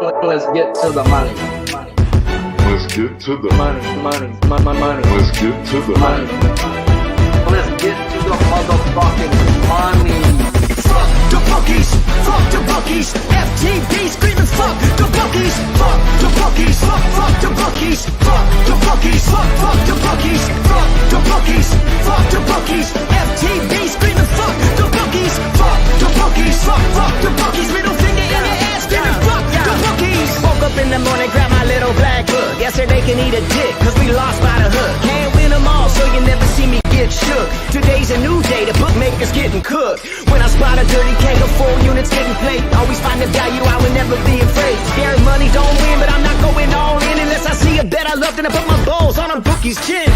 Let's get to the money. Let's get to the Money. Let's get to the Money. Let's get to the motherfucking money. Fuck the bookies, fuck the bookies. FTB screaming fuck the bookies, fuck the bookies, fuck the bookies, fuck the bookies, fuck the bookies, fuck the bookies, fuck the bookies. FTB screaming fuck the bookies, fuck the bookies, fuck the bookies. Middle finger in the ass, screaming fuck the bookies. Woke up in the morning, grab my little black book. Yesterday can eat a dick, cause we lost by the hook. Can't win them all, so you never see me get shook. Today's a new day, the bookmakers getting cooked. When I spot a dirty K of 4 units getting played, always find the value, I would never be afraid. Scary money don't win, but I'm not going all in unless I see a bet I love, then I put my balls on a bookie's chin.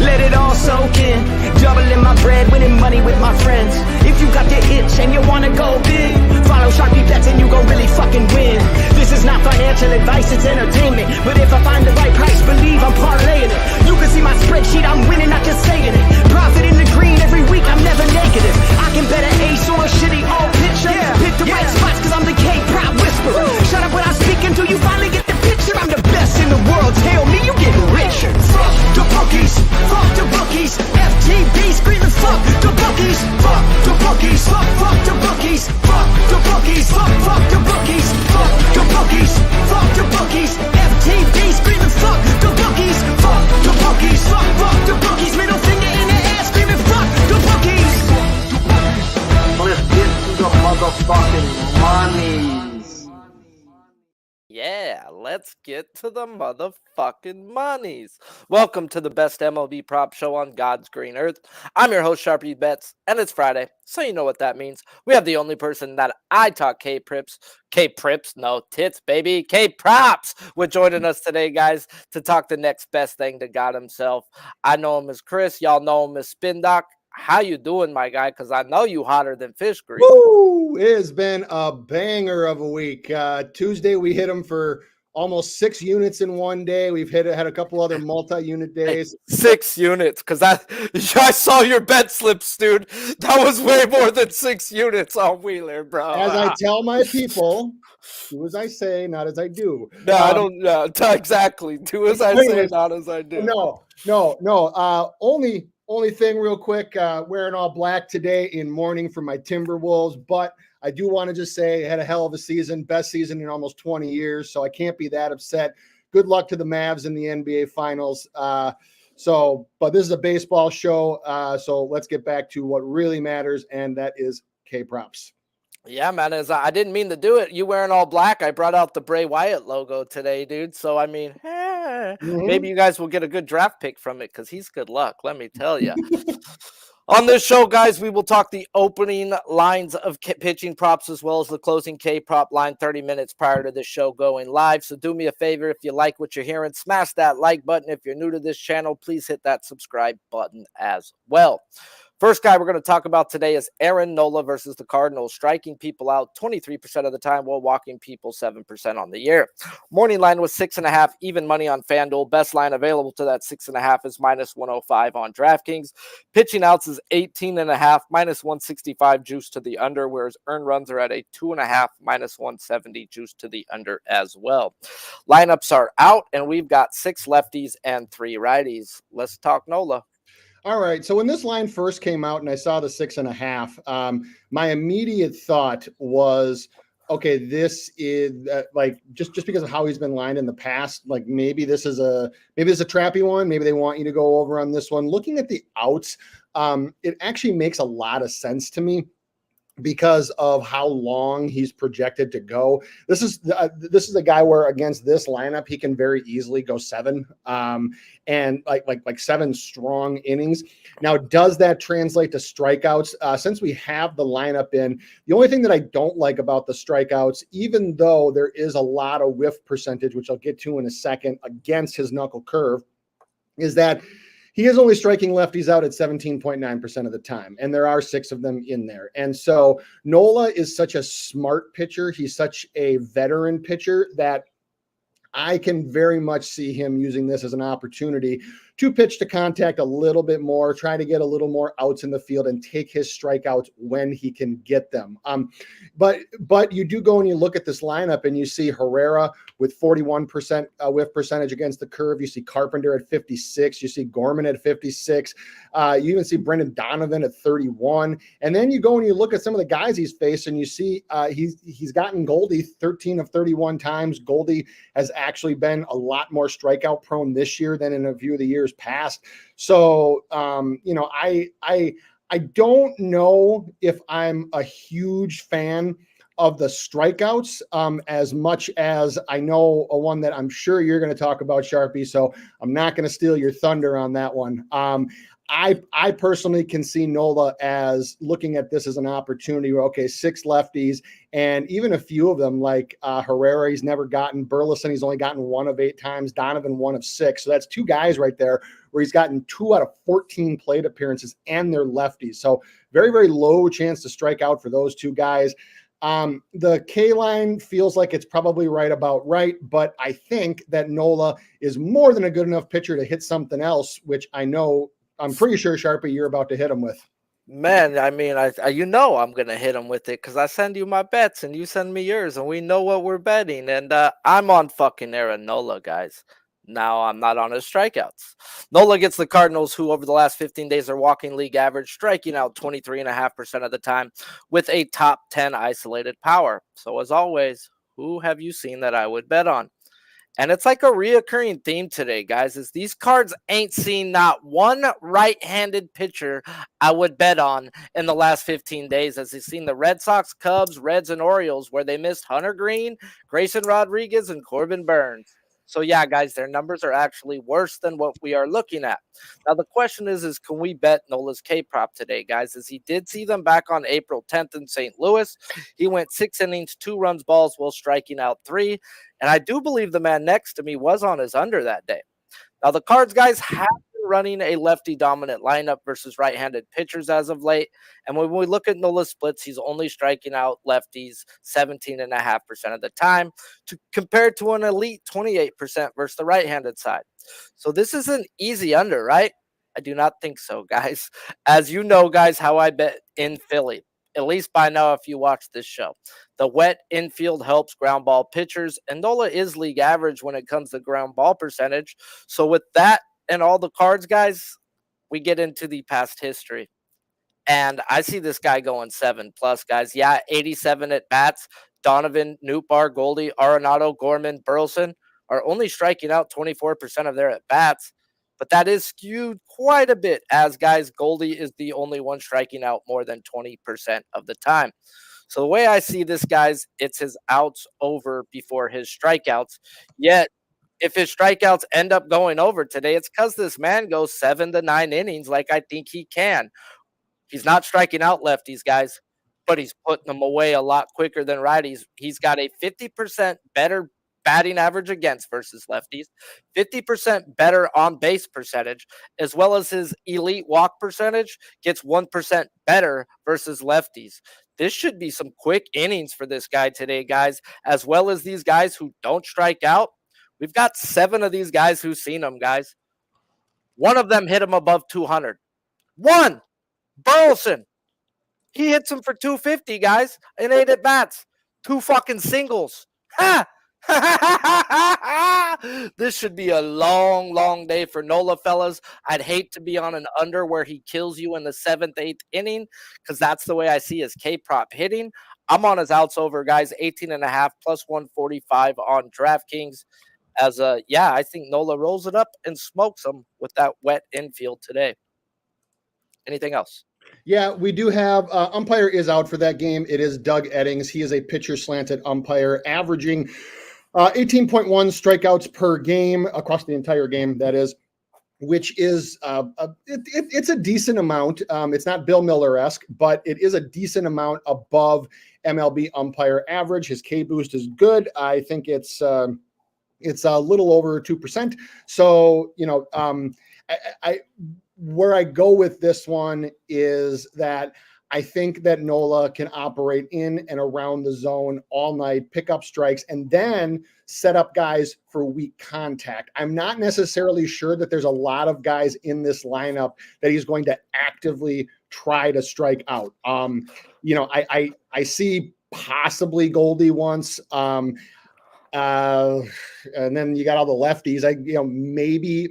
Let it all soak in, doubling my bread, winning money with my friends. If you got the itch and you wanna go big, follow Sharpie bets and you gon' really fucking win. This is not financial advice, it's entertainment. But if I find the right price, believe I'm parlaying it. You can see my spreadsheet, I'm winning, not just saying it. Profit in the green every week, I'm never negative. I can bet an ace or a shitty old picture. Pick the right spots cause I'm the K-Prop whisperer. Shut up when I speak until you finally get the picture. I'm the best in the world, tell me you getting richer. Fuck the bookies, fuck the bookies. FTB screaming fuck the bookies, fuck the bookies, fuck the bookies, fuck the bookies, fuck the bookies, fuck the bookies, fuck the bookies. FTB screaming fuck the bookies, fuck the bookies, fuck the bookies. Middle finger in the ass screaming fuck the bookies. Let's get to the motherfucking monies. Yeah, let's get to the motherfucking monies. Welcome to the best MLB Prop Show on God's green earth. I'm your host, Sharpie Bets, and it's Friday, so you know what that means. We have the only person that I talk K-Props, no, tits, baby, K-Props, with joining us today, guys, to talk the next best thing to God himself. I know him as Chris. Y'all know him as Spin Doc. How you doing, my guy? Because I know you hotter than fish grease. Woo! It has been a banger of a week. Tuesday, we hit them for almost 6 units in one day. We've had a couple other multi-unit days. 6 units, because I saw your bet slips, dude. That was way more than 6 units on Wheeler, bro. As I tell my people, do as I say, not as I do. No, I don't. Exactly. Do as I say, not as I do. No. Only thing real quick, wearing all black today in mourning for my Timberwolves, but I do want to just say I had a hell of a season, best season in almost 20 years, so I can't be that upset. Good luck to the Mavs in the NBA Finals. But this is a baseball show, so let's get back to what really matters, and that is K-Props. Yeah, man, I didn't mean to do it. You wearing all black. I brought out the Bray Wyatt logo today, dude. So, I mean, maybe you guys will get a good draft pick from it because he's good luck, let me tell you. On this show, guys, we will talk the opening lines of pitching props as well as the closing K-prop line 30 minutes prior to the show going live. So do me a favor, if you like what you're hearing, smash that like button. If you're new to this channel, please hit that subscribe button as well. First guy we're going to talk about today is Aaron Nola versus the Cardinals, striking people out 23% of the time while walking people 7% on the year. Morning line was 6.5, even money on FanDuel. Best line available to that 6.5 is -105 on DraftKings. Pitching outs is 18.5, -165 juice to the under, whereas earned runs are at a 2.5, -170 juice to the under as well. Lineups are out, and we've got 6 lefties and 3 righties. Let's talk Nola. All right. So when this line first came out and I saw the 6.5, my immediate thought was, okay, this is like just because of how he's been lined in the past, like maybe this is a trappy one. Maybe they want you to go over on this one. Looking at the outs, it actually makes a lot of sense to me because of how long he's projected to go. This is a guy where against this lineup, he can very easily go 7 and like 7 strong innings. Now, does that translate to strikeouts? Since we have the lineup in, the only thing that I don't like about the strikeouts, even though there is a lot of whiff percentage, which I'll get to in a second, against his knuckle curve, is that he is only striking lefties out at 17.9% of the time, and there are 6 of them in there. And so Nola is such a smart pitcher. He's such a veteran pitcher that I can very much see him using this as an opportunity to pitch to contact a little bit more, try to get a little more outs in the field and take his strikeouts when he can get them. But you do go and you look at this lineup and you see Herrera with 41% whiff percentage against the curve. You see Carpenter at 56. You see Gorman at 56. You even see Brendan Donovan at 31. And then you go and you look at some of the guys he's faced and you see he's gotten Goldie 13 of 31 times. Goldie has actually been a lot more strikeout prone this year than in a few of the years past. So, I don't know if I'm a huge fan of the strikeouts as much as I know a one that I'm sure you're going to talk about, Sharpie. So I'm not going to steal your thunder on that one. I personally can see Nola as looking at this as an opportunity where, okay, 6 lefties, and even a few of them like Herrera, he's never gotten. Burleson, he's only gotten 1 of 8 times. Donovan, 1 of 6. So that's 2 guys right there where he's gotten 2 out of 14 plate appearances, and they're lefties. So very, very low chance to strike out for those 2 guys. The K line feels like it's probably right about right, but I think that Nola is more than a good enough pitcher to hit something else, which I'm pretty sure, Sharpie, you're about to hit him with. Man, I mean, I'm going to hit him with it because I send you my bets and you send me yours and we know what we're betting. And I'm on fucking Aaron Nola, guys. Now I'm not on his strikeouts. Nola gets the Cardinals, who over the last 15 days are walking league average, striking out 23.5% of the time with a top 10 isolated power. So as always, who have you seen that I would bet on? And it's like a reoccurring theme today, guys, is these cards ain't seen not one right-handed pitcher I would bet on in the last 15 days, as they've seen the Red Sox, Cubs, Reds, and Orioles, where they missed Hunter Green, Grayson Rodriguez, and Corbin Burns. So, yeah, guys, their numbers are actually worse than what we are looking at. Now, the question is can we bet Nola's K-prop today, guys? As he did see them back on April 10th in St. Louis. He went 6 innings, 2 runs, balls, while striking out 3. And I do believe the man next to me was on his under that day. Now, the Cards guys have been running a lefty-dominant lineup versus right-handed pitchers as of late. And when we look at Nola's splits, he's only striking out lefties 17.5% of the time, compared to an elite 28% versus the right-handed side. So this is an easy under, right? I do not think so, guys. As you know, guys, how I bet in Philly, at least by now if you watch this show. The wet infield helps ground ball pitchers, and Nola is league average when it comes to ground ball percentage. So with that and all the Cards, guys, we get into the past history. And I see this guy going 7+, guys. Yeah, 87 at bats. Donovan, Nootbaar, Goldie, Arenado, Gorman, Burleson are only striking out 24% of their at bats. But that is skewed quite a bit, as, guys, Goldie is the only one striking out more than 20% of the time. So the way I see this, guys, it's his outs over before his strikeouts. Yet, if his strikeouts end up going over today, it's because this man goes 7 to 9 innings like I think he can. He's not striking out lefties, guys, but he's putting them away a lot quicker than righties. He's got a 50% better batting average against versus lefties, 50% better on base percentage, as well as his elite walk percentage gets 1% better versus lefties. This should be some quick innings for this guy today, guys, as well as these guys who don't strike out. We've got 7 of these guys who've seen him, guys. One of them hit him above 200. One, Burleson. He hits him for 250, guys, in 8 at bats. 2 fucking singles. Ha! This should be a long, long day for Nola, fellas. I'd hate to be on an under where he kills you in the 7th, 8th inning, because that's the way I see his K-prop hitting. I'm on his outs over, guys, 18.5 plus 145 on DraftKings. I think Nola rolls it up and smokes him with that wet infield today. Anything else? Yeah, we do have umpire is out for that game. It is Doug Eddings. He is a pitcher slanted umpire, averaging 18.1 strikeouts per game across the entire game, that is, which is it's a decent amount. It's not Bill Miller-esque, but it is a decent amount above MLB umpire average. His K boost is good. I think it's a little over 2%. So, where I go with this one is that I think that Nola can operate in and around the zone all night, pick up strikes, and then set up guys for weak contact. I'm not necessarily sure that there's a lot of guys in this lineup that he's going to actively try to strike out. I see possibly Goldie once. And then you got all the lefties.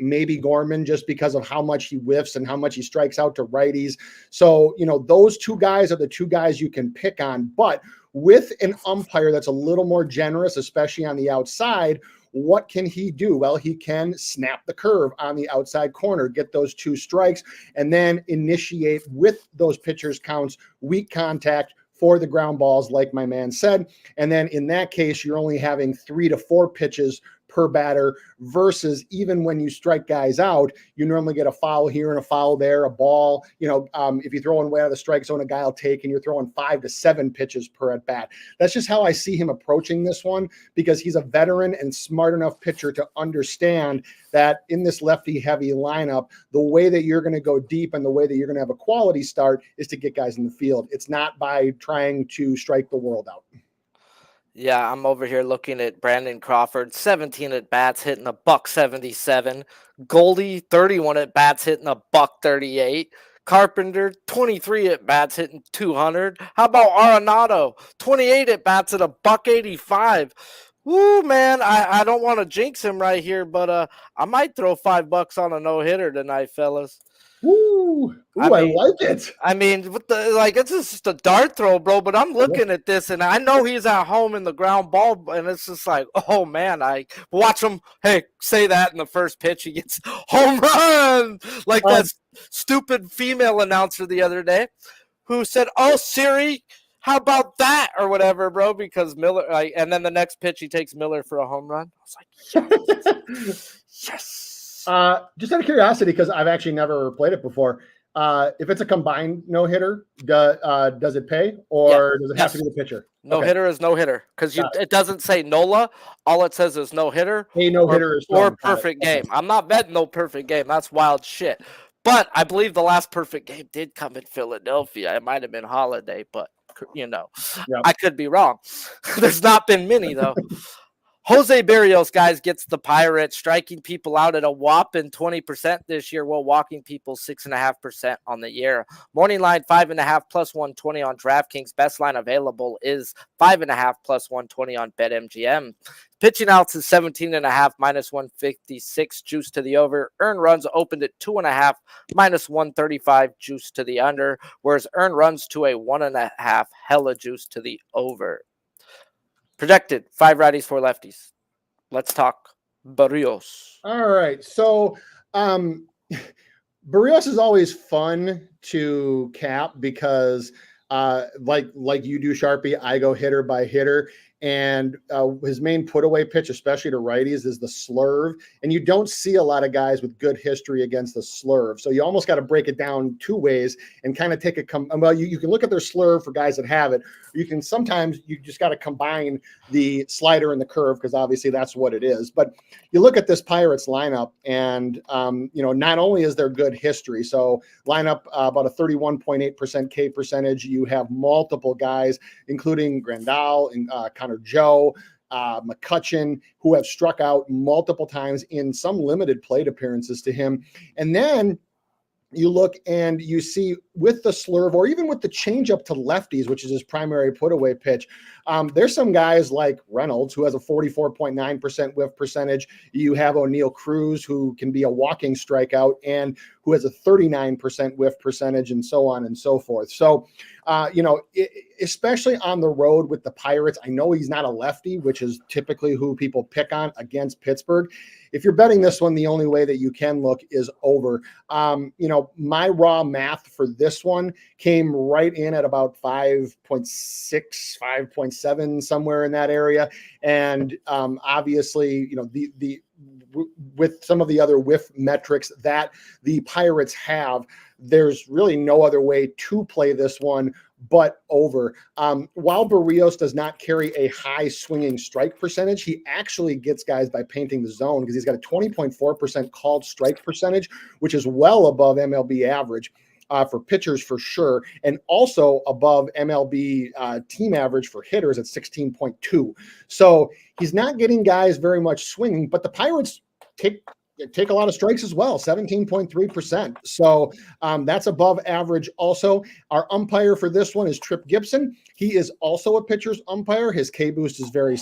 Maybe Gorman, just because of how much he whiffs and how much he strikes out to righties. So, those two guys are the two guys you can pick on. But with an umpire that's a little more generous, especially on the outside, what can he do? Well, he can snap the curve on the outside corner, get those 2 strikes, and then initiate with those pitchers' counts, weak contact for the ground balls, like my man said. And then in that case, you're only having 3 to 4 pitches per batter, versus even when you strike guys out, you normally get a foul here and a foul there, a ball. If you throw one way out of the strike zone, a guy will take, and you're throwing 5 to 7 pitches per at bat. That's just how I see him approaching this one, because he's a veteran and smart enough pitcher to understand that in this lefty heavy lineup, the way that you're going to go deep and the way that you're going to have a quality start is to get guys in the field. It's not by trying to strike the world out. Yeah, I'm over here looking at Brandon Crawford, 17 at bats, hitting a $177. Goldie, 31 at bats, hitting a $138. Carpenter, 23 at bats, hitting 200. How about Arenado, 28 at bats at a $185? Woo, man, I don't want to jinx him right here, but I might throw $5 on a no-hitter tonight, fellas. Ooh, I like it. I mean, it's just a dart throw, bro. But I'm looking at this, and I know he's at home in the ground ball, and it's just like, oh man, I watch him. Hey, say that in the first pitch, he gets home run, like that stupid female announcer the other day, who said, "Oh Siri, how about that?" or whatever, bro. Because Miller, and then the next pitch, he takes Miller for a home run. I was like, yes. Just out of curiosity, because I've actually never played it before. If it's a combined no-hitter, does it pay, or does it have to be the pitcher? No-hitter is no-hitter, because it doesn't say NOLA. All it says is no-hitter. A no-hitter is or perfect game. I'm not betting no perfect game. That's wild shit. But I believe the last perfect game did come in Philadelphia. It might have been Holiday, but, I could be wrong. There's not been many, though. Jose Berrios, guys, gets the Pirates, striking people out at a whopping 20% this year, while walking people 6.5% on the year. Morning line 5.5 plus 120 on DraftKings. Best line available is 5.5 plus 120 on BetMGM. Pitching outs is 17.5 minus 156 juice to the over. Earned runs opened at 2.5 minus 135 juice to the under, whereas earned runs to a 1.5 hella juice to the over. Projected 5 righties, 4 lefties. Let's talk Berrios. All right. So Berrios is always fun to cap because like you do, Sharpie, I go hitter by hitter. And his main put away pitch, especially to righties, is the slurve. And you don't see a lot of guys with good history against the slurve. So you almost got to break it down 2 ways and kind of take it. You can look at their slurve for guys that have it. You can sometimes you just got to combine the slider and the curve, because obviously that's what it is. But you look at this Pirates lineup, and not only is there good history, so lineup about a 31.8% K percentage. You have multiple guys, including Grandal and Connor Joe, McCutchen, who have struck out multiple times in some limited plate appearances to him. And then you look and you see with the slurve, or even with the changeup to lefties, which is his primary put away pitch, there's some guys like Reynolds, who has a 44.9% whiff percentage. You have O'Neal Cruz, who can be a walking strikeout and who has a 39% whiff percentage, and so on and so forth. So, especially on the road with the Pirates, I know he's not a lefty, which is typically who people pick on against Pittsburgh. If you're betting this one, the only way that you can look is over. My raw math for this one came right in at about 5.6, 5.7, somewhere in that area. And obviously, with some of the other whiff metrics that the Pirates have, there's really no other way to play this one but over. While Berrios does not carry a high swinging strike percentage, he actually gets guys by painting the zone, because he's got a 20.4% called strike percentage, which is well above MLB average. for pitchers for sure, and also above MLB team average for hitters at 16.2. So he's not getting guys very much swinging, but the Pirates take a lot of strikes as well, 17.3%. So that's above average also. Our umpire for this one is Trip Gibson. He is also a pitcher's umpire. His K boost is very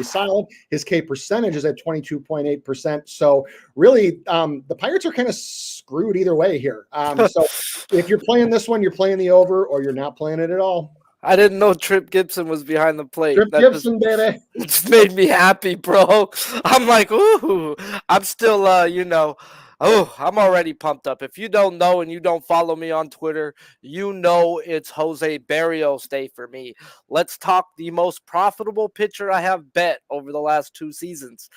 solid. His K percentage is at 22.8%. So really, the Pirates are kind of screwed either way here. So if you're playing this one, you're playing the over, or you're not playing it at all. I didn't know Trip Gibson was behind the plate. Trip Gibson, baby. It just made me happy, bro. I'm like, ooh, I'm still, I'm already pumped up. If you don't know and you don't follow me on Twitter, you know it's Jose Barrios Day for me. Let's talk the most profitable pitcher I have bet over the last 2 seasons.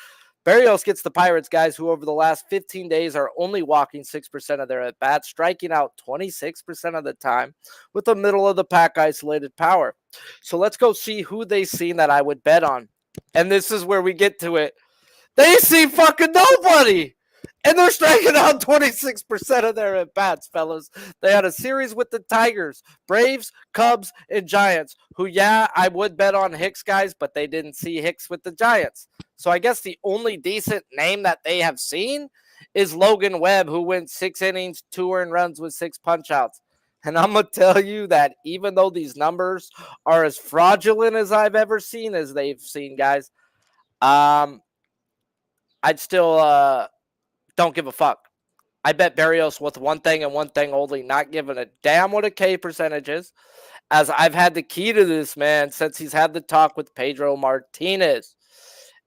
Barrios gets the Pirates guys who over the last 15 days are only walking 6% of their at-bats, striking out 26% of the time with a middle-of-the-pack isolated power. So let's go see who they seen that I would bet on. And this is where we get to it. They see fucking nobody. And they're striking out 26% of their at-bats, fellas. They had a series with the Tigers, Braves, Cubs, and Giants, who, yeah, I would bet on Hicks, guys, but they didn't see Hicks with the Giants. So I guess the only decent name that they have seen is Logan Webb, who went 6 innings, 2 earned runs with 6 punch-outs. And I'm going to tell you that even though these numbers are as fraudulent as I've ever seen, as they've seen, guys, I'd still don't give a fuck. I bet Barrios with one thing and one thing only, not giving a damn what a K percentage is, as I've had the key to this man since he's had the talk with Pedro Martinez.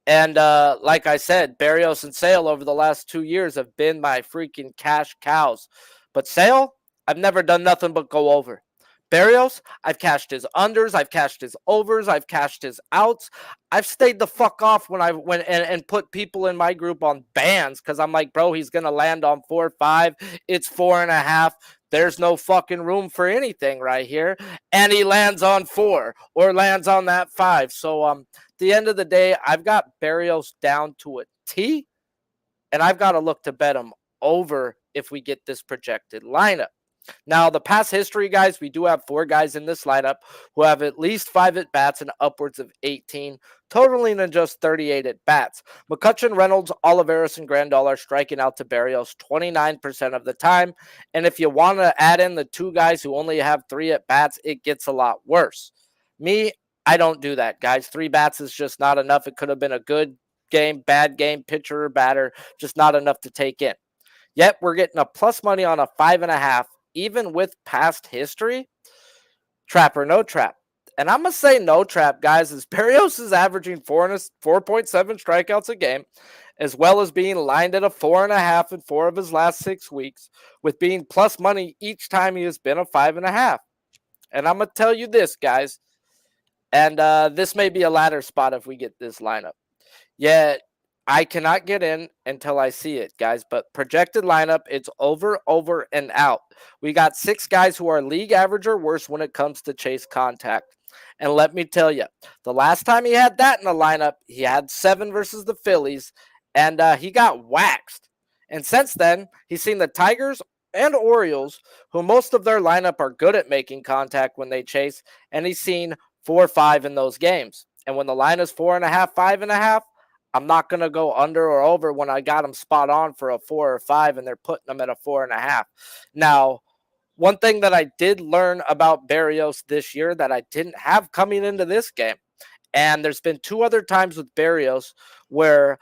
And like I said, Barrios and Sale over the last 2 years have been my freaking cash cows. But Sale, I've never done nothing but go over. Barrios, I've cashed his unders, I've cashed his overs, I've cashed his outs. I've stayed the fuck off when I went and put people in my group on bans because I'm like, bro, he's going to land on 4 or 5. It's 4.5. There's no fucking room for anything right here. And he lands on 4 or lands on that 5. So at the end of the day, I've got Barrios down to a T, and I've got to look to bet him over if we get this projected lineup. Now, the past history, guys, we do have 4 guys in this lineup who have at least 5 at-bats and upwards of 18, totaling in just 38 at-bats. McCutchen, Reynolds, Olivares, and Grandal are striking out to Barrios 29% of the time. And if you want to add in the 2 guys who only have 3 at-bats, it gets a lot worse. Me, I don't do that, guys. 3 bats is just not enough. It could have been a good game, bad game, pitcher or batter, just not enough to take in. Yet, we're getting a plus money on a 5.5. Even with past history, trap or no trap. And I'm going to say no trap, guys, as Barrios is averaging 4.7 strikeouts a game, as well as being lined at a 4.5 in 4 of his last 6 weeks, with being plus money each time he has been a 5.5. And I'm going to tell you this, guys, and this may be a ladder spot if we get this lineup. Yet, I cannot get in until I see it, guys. But projected lineup, it's over, and out. We got 6 guys who are league average or worse when it comes to chase contact. And let me tell you, the last time he had that in the lineup, he had 7 versus the Phillies, and he got waxed. And since then, he's seen the Tigers and Orioles, who most of their lineup are good at making contact when they chase, and he's seen 4 or 5 in those games. And when the line is 4.5, 5.5, I'm not going to go under or over when I got them spot on for a 4 or 5 and they're putting them at a 4.5. Now, one thing that I did learn about Barrios this year that I didn't have coming into this game, and there's been 2 other times with Barrios where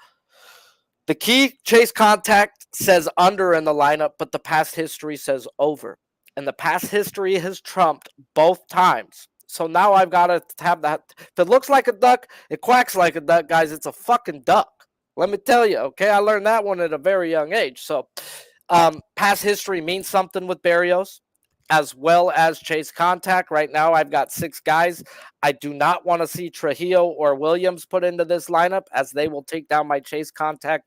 the key chase contact says under in the lineup, but the past history says over. And the past history has trumped both times. So now I've got to have that. If it looks like a duck, it quacks like a duck, guys. It's a fucking duck. Let me tell you, okay? I learned that one at a very young age. So past history means something with Barrios, as well as chase contact. Right now, I've got 6 guys. I do not want to see Trujillo or Williams put into this lineup, as they will take down my chase contact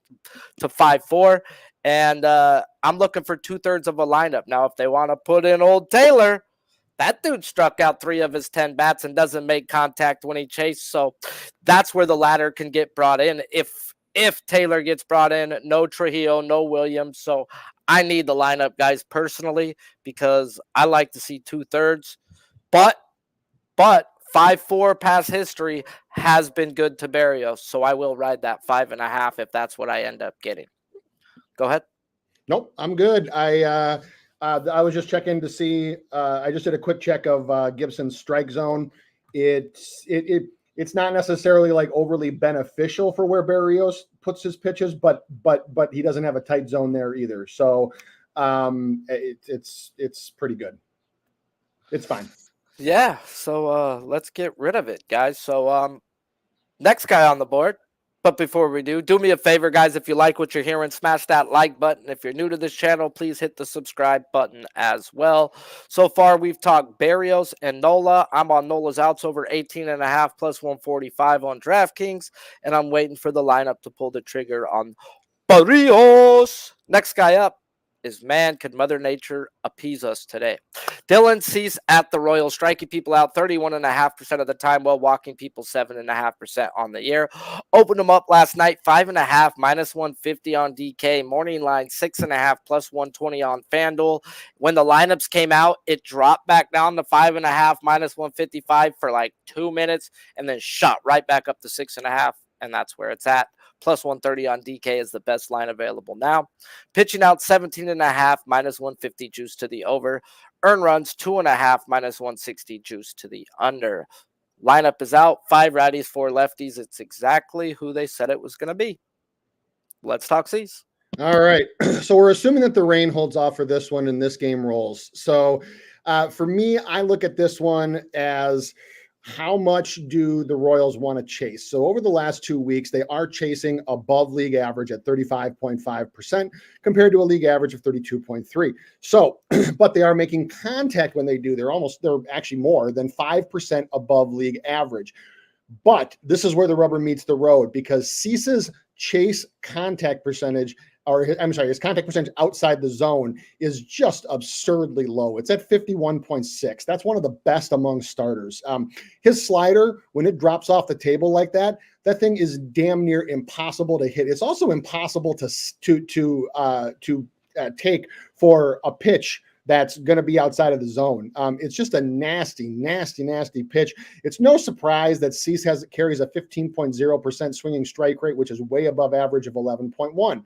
to 5-4. And I'm looking for 2/3 of a lineup. Now, if they want to put in old Taylor, that dude struck out 3 of his 10 bats and doesn't make contact when he chased. So that's where the ladder can get brought in. If if Taylor gets brought in. No Trujillo, no Williams. So I need the lineup, guys, personally, because I like to see 2/3. But 5-4 past history has been good to Berrios. So I will ride that 5.5 if that's what I end up getting. Go ahead. Nope, I'm good. I was just checking to see. I just did a quick check of Gibson's strike zone. It's not necessarily like overly beneficial for where Berrios puts his pitches, but he doesn't have a tight zone there either. So it's pretty good. It's fine. Yeah. So let's get rid of it, guys. So next guy on the board. But before we do me a favor, guys. If you like what you're hearing, smash that like button. If you're new to this channel, please hit the subscribe button as well. So far, we've talked Berrios and Nola. I'm on Nola's outs over 18.5 plus 145 on DraftKings. And I'm waiting for the lineup to pull the trigger on Berrios. Next guy up is, man, could Mother Nature appease us today? Dylan Cease at the Royals, striking people out 31.5% of the time while walking people 7.5% on the year. Opened them up last night, 5.5 minus 150 on DK. Morning line 6.5 plus 120 on FanDuel. When the lineups came out, it dropped back down to 5.5 minus 155 for like 2 minutes and then shot right back up to 6.5, and that's where it's at. Plus 130 on DK is the best line available now. Pitching out 17.5 minus 150 juice to the over. Earn runs 2.5 minus 160 juice to the under. Lineup is out. 5 righties, 4 lefties. It's exactly who they said it was going to be. Let's talk C's. All right. So we're assuming that the rain holds off for this one and this game rolls. So for me, I look at this one as, how much do the Royals want to chase? So over the last 2 weeks, they are chasing above league average at 35.5% compared to a league average of 32.3. So, but they are making contact when they do. They're actually more than 5% above league average. But this is where the rubber meets the road, because Cease's chase contact percentage, his contact percentage outside the zone is just absurdly low. It's at 51.6. That's one of the best among starters. His slider, when it drops off the table like that, that thing is damn near impossible to hit. It's also impossible to take for a pitch that's going to be outside of the zone. It's just a nasty, nasty, nasty pitch. It's no surprise that Cease carries a 15.0% swinging strike rate, which is way above average of 11.1.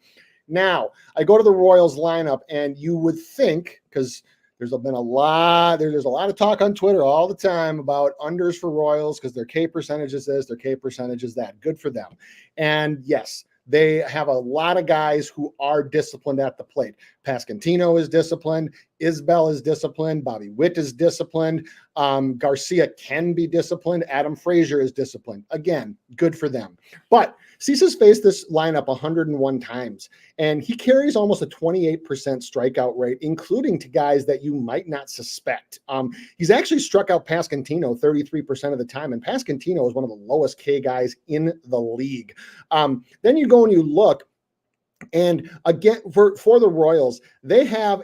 Now, I go to the Royals lineup, and you would think, because there's been a lot of talk on Twitter all the time about unders for Royals because their K percentage is this, their K percentage is that. Good for them. And yes, they have a lot of guys who are disciplined at the plate. Pasquantino is disciplined. Isbell is disciplined. Bobby Witt is disciplined. Garcia can be disciplined. Adam Frazier is disciplined. Again, good for them. But Cease has faced this lineup 101 times, and he carries almost a 28% strikeout rate, including to guys that you might not suspect. He's actually struck out Pasquantino 33% of the time, and Pasquantino is one of the lowest K guys in the league. Then you go and you look, and again, for the Royals, they have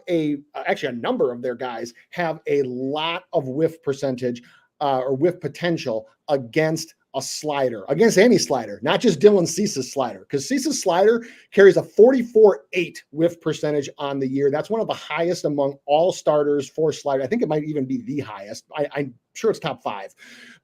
actually a number of their guys have a lot of whiff percentage or whiff potential against a slider, against any slider, not just Dylan Cease's slider, because Cease's slider carries a 44.8 whiff percentage on the year. That's one of the highest among all starters for slider. I think it might even be the highest. I'm sure it's top 5.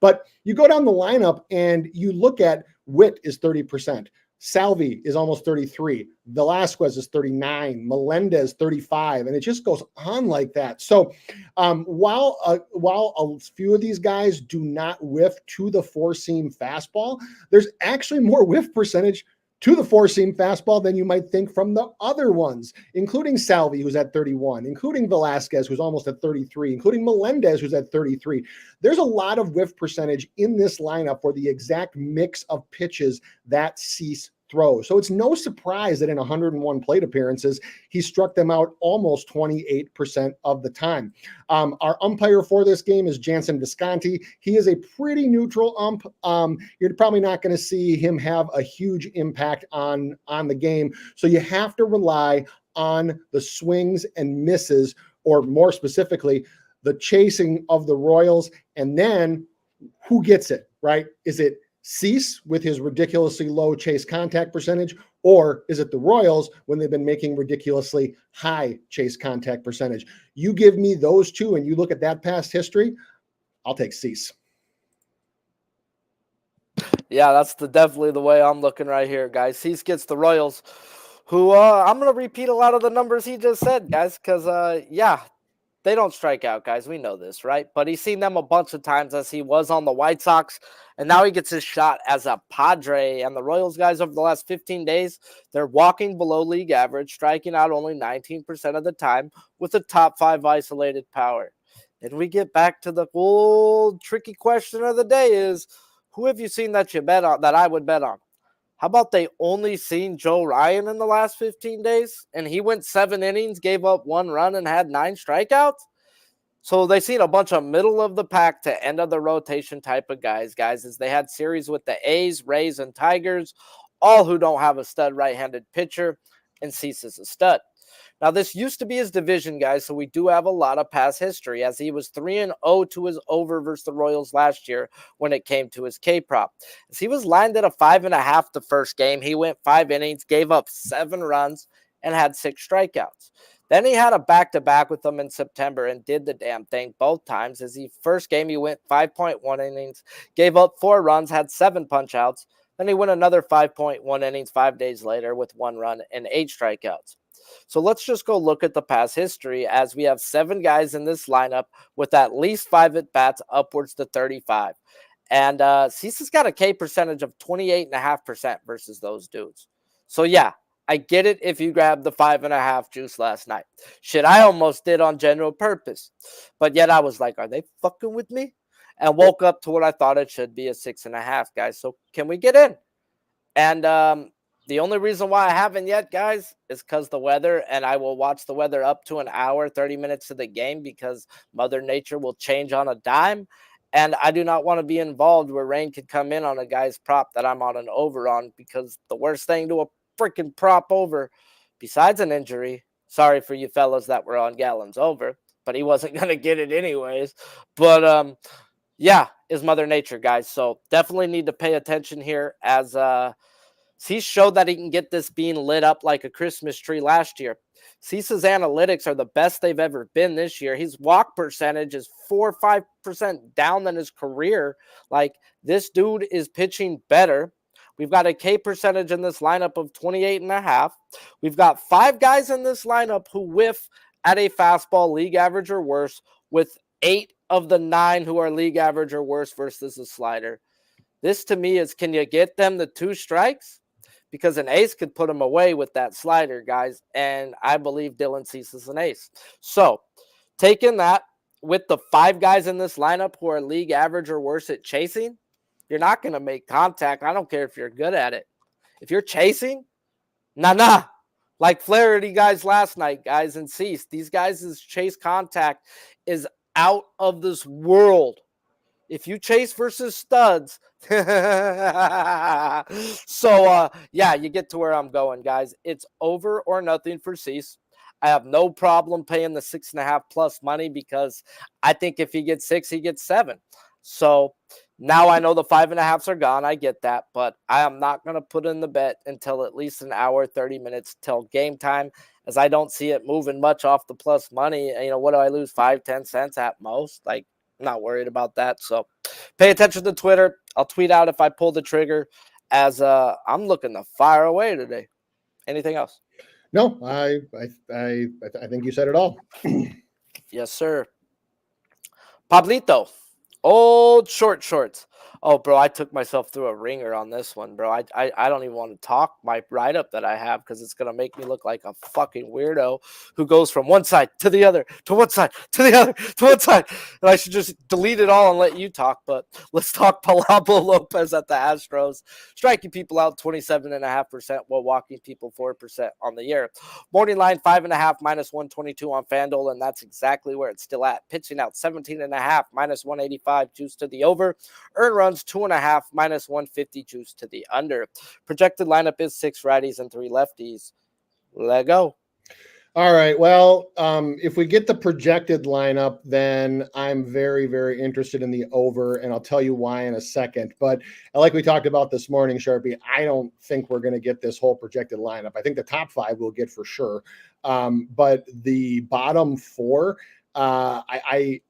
But you go down the lineup and you look at Witt is 30%. Salvi is almost 33. Velasquez is 39. Melendez 35, and it just goes on like that. So while a few of these guys do not whiff to the 4-seam fastball, there's actually more whiff percentage to the 4-seam fastball than you might think from the other ones, including Salvi, who's at 31, including Velasquez, who's almost at 33, including Melendez, who's at 33. There's a lot of whiff percentage in this lineup for the exact mix of pitches that Cease throws. So it's no surprise that in 101 plate appearances, he struck them out almost 28% of the time. Our umpire for this game is Jansen Visconti. He is a pretty neutral ump. You're probably not going to see him have a huge impact on the game. So you have to rely on the swings and misses, or more specifically, the chasing of the Royals. And then who gets it, right? Is it Cease with his ridiculously low chase contact percentage, or is it the Royals when they've been making ridiculously high chase contact percentage? You give me those two and you look at that past history, I'll take Cease. Yeah, that's definitely the way I'm looking right here, guys. Cease gets the Royals, who I'm going to repeat a lot of the numbers he just said, guys, because, yeah, they don't strike out, guys. We know this, right? But he's seen them a bunch of times as he was on the White Sox, and now he gets his shot as a Padre. And the Royals, guys, over the last 15 days, they're walking below league average, striking out only 19% of the time with a top 5 isolated power. And we get back to the old tricky question of the day is, who have you seen that you bet on, that I would bet on? How about they only seen Joe Ryan in the last 15 days? And he went 7 innings, gave up 1 run, and had 9 strikeouts? So they seen a bunch of middle of the pack to end of the rotation type of guys, as they had series with the A's, Rays, and Tigers, all who don't have a stud right-handed pitcher, and Cease is a stud. Now, this used to be his division, guys, so we do have a lot of past history, as he was 3-0 to his over versus the Royals last year when it came to his K-prop. As he was lined at a 5.5 the first game, he went 5 innings, gave up 7 runs, and had 6 strikeouts. Then he had a back-to-back with them in September and did the damn thing both times. As he first game, he went 5.1 innings, gave up 4 runs, had 7 punch-outs. Then he went another 5.1 innings 5 days later with 1 run and 8 strikeouts. So let's just go look at the past history, as we have 7 guys in this lineup with at least 5 at-bats upwards to 35. And Cease has got a K percentage of 28.5% versus those dudes. So yeah, I get it if you grabbed the 5.5 juice last night. Shit, I almost did on general purpose. But yet I was like, are they fucking with me? And woke up to what I thought it should be, a 6.5, guys. So can we get in? And the only reason why I haven't yet, guys, is because the weather, and I will watch the weather up to an hour, 30 minutes to the game, because Mother Nature will change on a dime. And I do not want to be involved where rain could come in on a guy's prop that I'm on an over on, because the worst thing to a freaking prop over, besides an injury, sorry for you fellas that were on Gallons over, but he wasn't going to get it anyways. But yeah, is Mother Nature, guys. So definitely need to pay attention here, as he showed that he can get this being lit up like a Christmas tree last year. Cease's analytics are the best they've ever been this year. His walk percentage is 4 or 5% down than his career. Like, this dude is pitching better. We've got a K percentage in this lineup of 28.5. We've got 5 guys in this lineup who whiff at a fastball league average or worse, with 8 of the 9 who are league average or worse versus a slider. This to me is, can you get them the 2 strikes? Because an ace could put him away with that slider, guys. And I believe Dylan Cease is an ace. So taking that with the 5 guys in this lineup who are league average or worse at chasing, you're not going to make contact. I don't care if you're good at it. If you're chasing, nah. Like Flaherty guys last night, guys, and Cease. These guys' chase contact is out of this world. If you chase versus studs. So, yeah, you get to where I'm going, guys. It's over or nothing for Cease. I have no problem paying the 6.5 plus money, because I think if he gets 6, he gets 7. So now I know the 5.5s are gone. I get that, but I am not going to put in the bet until at least an hour, 30 minutes till game time, as I don't see it moving much off the plus money. You know, what do I lose? 5-10 cents at most? Like, I'm not worried about that. So pay attention to Twitter. I'll tweet out if I pull the trigger, as I'm looking to fire away today. Anything else? No, I think you said it all. Yes, sir. Pablito, old short shorts. Oh, bro, I took myself through a ringer on this one, bro. I don't even want to talk my write-up that I have, because it's going to make me look like a fucking weirdo who goes from one side to the other, to one side, to the other, to one side. And I should just delete it all and let you talk. But let's talk Pablo Lopez at the Astros. Striking people out 27.5% while walking people 4% on the year. Morning line 5.5 minus 122 on FanDuel, and that's exactly where it's still at. Pitching out 17.5 minus 185 juice to the over. Earn runs 2.5 minus 150 juice to the under. Projected lineup is 6 righties and 3 lefties. Let go. All right. Well, if we get the projected lineup, then I'm very, very interested in the over, and I'll tell you why in a second. But like we talked about this morning, Sharpie, I don't think we're going to get this whole projected lineup. I think the top five we'll get for sure, but the bottom four, I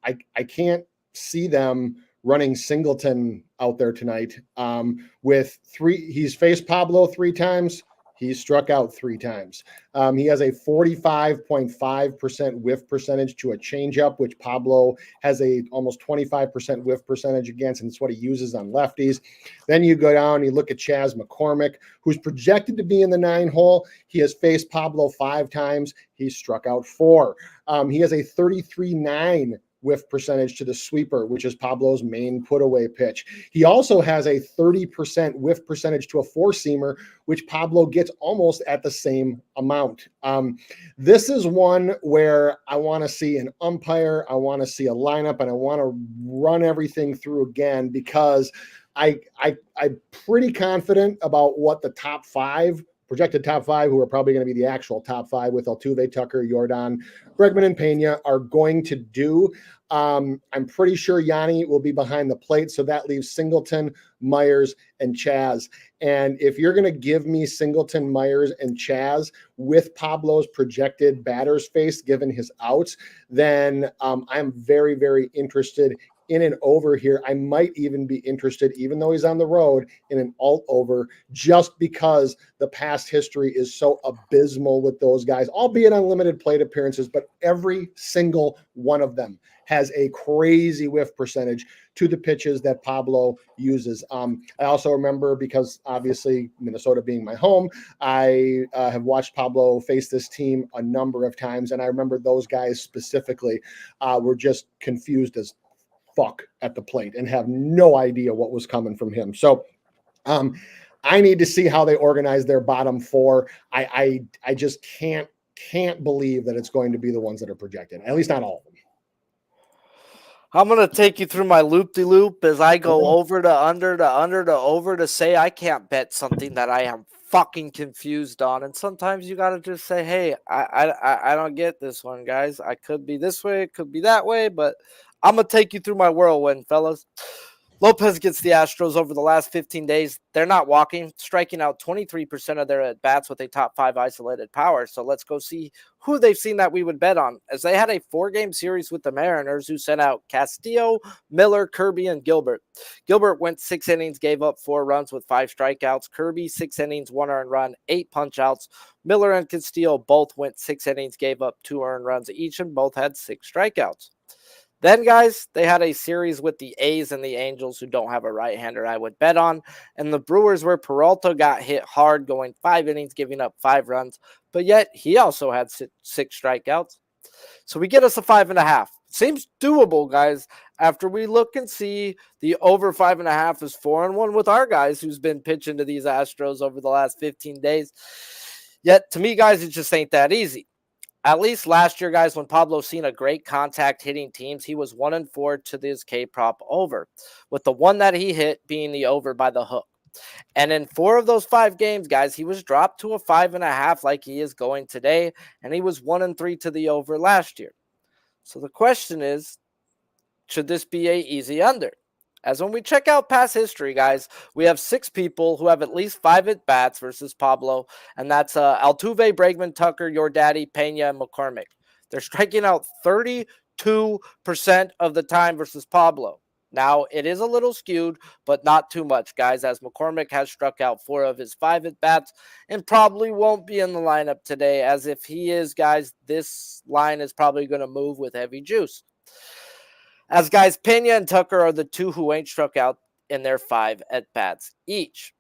can't see them running Singleton out there tonight. With three, he's faced Pablo three times. He's struck out three times. He has a 45.5% whiff percentage to a changeup, which Pablo has a almost 25% whiff percentage against, and it's what he uses on lefties. Then you go down, you look at Chas McCormick, who's projected to be in the 9-hole. He has faced Pablo 5 times. He's struck out 4. He has a 33.9 whiff percentage to the sweeper, which is Pablo's main put-away pitch. He also has a 30% whiff percentage to a four-seamer, which Pablo gets almost at the same amount. This is one where I want to see an umpire, I want to see a lineup, and I want to run everything through again, because I'm pretty confident about what the top 5, projected top 5, who are probably going to be the actual top 5 with Altuve, Tucker, Jordan, Bregman, and Pena, are going to do. I'm pretty sure Yanni will be behind the plate, so that leaves Singleton, Myers, and Chas. And if you're going to give me Singleton, Myers, and Chas with Pablo's projected batter's face, given his outs, then I'm very, very interested in an over here. I might even be interested, even though he's on the road, in an alt over, just because the past history is so abysmal with those guys, albeit unlimited plate appearances, but every single one of them has a crazy whiff percentage to the pitches that Pablo uses. I also remember, because obviously Minnesota being my home, I have watched Pablo face this team a number of times, and I remember those guys specifically were just confused as fuck at the plate and have no idea what was coming from him. So I need to see how they organize their bottom 4. I just can't believe that it's going to be the ones that are projected, at least not all of them. I'm going to take you through my loop-de-loop as I go over to under to under to over to say I can't bet something that I am fucking confused on. And sometimes you got to just say, hey, I don't get this one, guys. I could be this way, it could be that way, but I'm going to take you through my whirlwind, fellas. Lopez gets the Astros over the last 15 days. They're not walking, striking out 23% of their at-bats with a top 5 isolated power. So let's go see who they've seen that we would bet on, as they had a 4-game series with the Mariners, who sent out Castillo, Miller, Kirby, and Gilbert. Gilbert went 6 innings, gave up 4 runs with 5 strikeouts. Kirby, 6 innings, 1 earned run, 8 punch-outs. Miller and Castillo both went 6 innings, gave up 2 earned runs each, and both had 6 strikeouts. Then, guys, they had a series with the A's and the Angels, who don't have a right-hander I would bet on. And the Brewers, where Peralta got hit hard, going 5 innings, giving up 5 runs. But yet, he also had 6 strikeouts. So we get us a 5.5. Seems doable, guys, after we look and see the over 5.5 is 4-1 with our guys, who's been pitching to these Astros over the last 15 days. Yet, to me, guys, it just ain't that easy. At least last year, guys, when Pablo seen a great contact hitting teams, he was 1-4 to this K-prop over, with the one that he hit being the over by the hook. And in 4 of those 5 games, guys, he was dropped to a 5.5 like he is going today, and he was 1-3 to the over last year. So the question is, should this be a easy under? As when we check out past history, guys, we have 6 people who have at least 5 at-bats versus Pablo, and that's Altuve, Bregman, Tucker, Your Daddy, Pena, and McCormick. They're striking out 32% of the time versus Pablo. Now, it is a little skewed, but not too much, guys, as McCormick has struck out 4 of his 5 at-bats and probably won't be in the lineup today, as if he is, guys, this line is probably going to move with heavy juice. As guys, Pena and Tucker are the 2 who ain't struck out in their 5 at-bats each.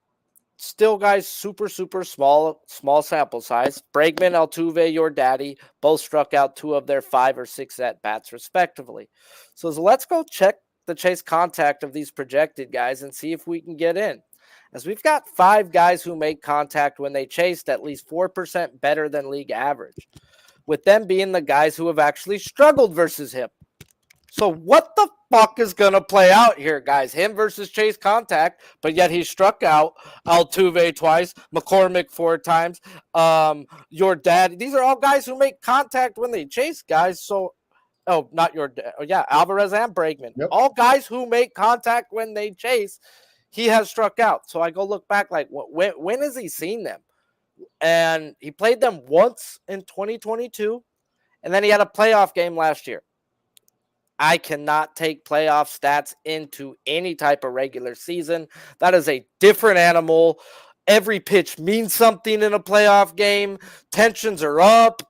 Still, guys, super small sample size. Bregman, Altuve, Your Daddy, both struck out 2 of their 5 or 6 at-bats respectively. So let's go check the chase contact of these projected guys and see if we can get in. As we've got 5 guys who make contact when they chased at least 4% better than league average, with them being the guys who have actually struggled versus him. So what the fuck is going to play out here, guys? Him versus Chase Contact, but yet he struck out Altuve twice, McCormick 4 times, your dad. These are all guys who make contact when they chase, guys. So, oh, not your dad. Oh, yeah, Alvarez and Bregman. Yep. All guys who make contact when they chase, he has struck out. So I go look back, like, when has he seen them? And he played them once in 2022, and then he had a playoff game last year. I cannot take playoff stats into any type of regular season. That is a different animal. Every pitch means something in a playoff game. Tensions are up.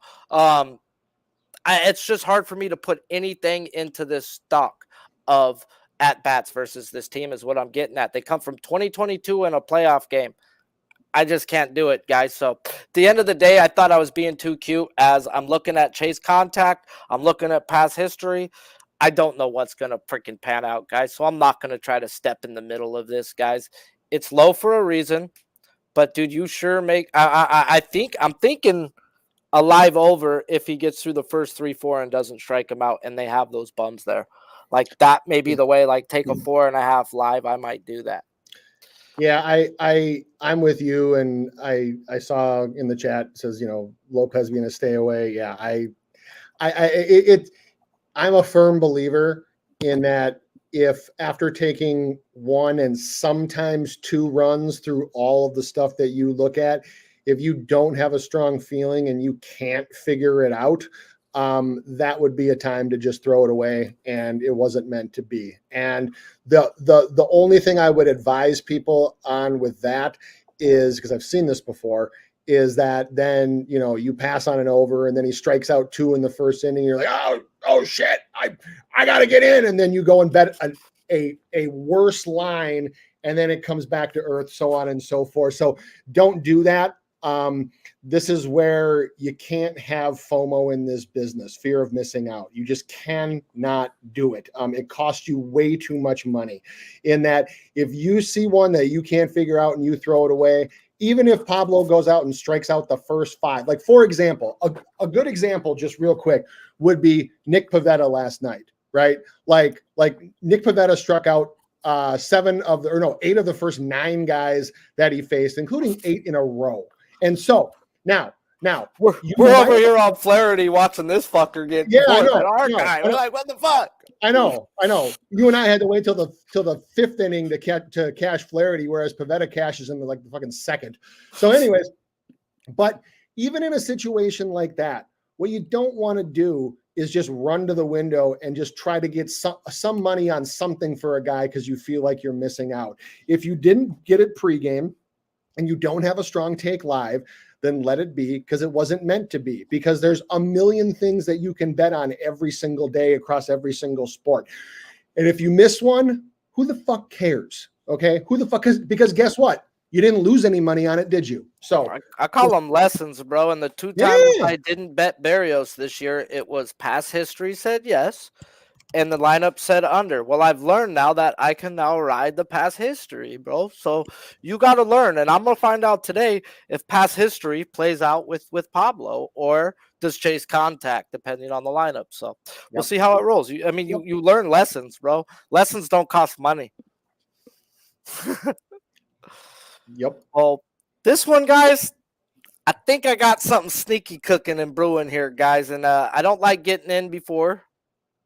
It's just hard for me to put anything into this stock of at-bats versus this team is what I'm getting at. They come from 2022 in a playoff game. I just can't do it, guys. So at the end of the day, I thought I was being too cute as I'm looking at Chase Contact. I'm looking at past history. I don't know what's going to freaking pan out, guys. So I'm not going to try to step in the middle of this, guys. It's low for a reason. But, dude, you sure make – I'm thinking a live over if he gets through the first 3-4 and doesn't strike him out and they have those bums there. Like, that may be the way. Like, take a 4.5 live. I might do that. Yeah, I'm with you, and I saw in the chat it says, Lopez being a stay away. Yeah, I'm a firm believer in that if after taking 1 and sometimes 2 runs through all of the stuff that you look at, if you don't have a strong feeling and you can't figure it out, that would be a time to just throw it away, and it wasn't meant to be. And the only thing I would advise people on with that is, because I've seen this before, is that then you pass on an over and then he strikes out 2 in the first inning. You're like, oh shit, I got to get in, and then you go and bet a worse line, and then it comes back to earth, so on and so forth. So don't do that. This is where you can't have FOMO in this business, fear of missing out. You just cannot do it. It costs you way too much money in that if you see one that you can't figure out and you throw it away, even if Pablo goes out and strikes out the first 5, like for example, a good example, just real quick, would be Nick Pivetta last night, right? Like Nick Pivetta struck out 8 of the first 9 guys that he faced, including 8 in a row. And so now we're over here on Flaherty watching this fucker get I know, our guy. We're like, what the fuck? I know. You and I had to wait till the 5th inning to cash Flaherty, whereas Pivetta cashes in the fucking 2nd. So, anyways, but even in a situation like that, what you don't want to do is just run to the window and just try to get some money on something for a guy because you feel like you're missing out. If you didn't get it pregame and you don't have a strong take live, then let it be, because it wasn't meant to be, because there's a million things that you can bet on every single day across every single sport. And if you miss one, who the fuck cares? Okay. Who the fuck is, because guess what? You didn't lose any money on it, did you? So I call them lessons, bro. And the 2 times I didn't bet Berrios this year, it was past history said yes, and the lineup said under. Well, I've learned now that I can now ride the past history, bro. So you got to learn. And I'm going to find out today if past history plays out with Pablo, or does Chase Contact, depending on the lineup. So we'll see how it rolls. You learn lessons, bro. Lessons don't cost money. Yep. Well, this one, guys, I think I got something sneaky cooking and brewing here, guys. And I don't like getting in before.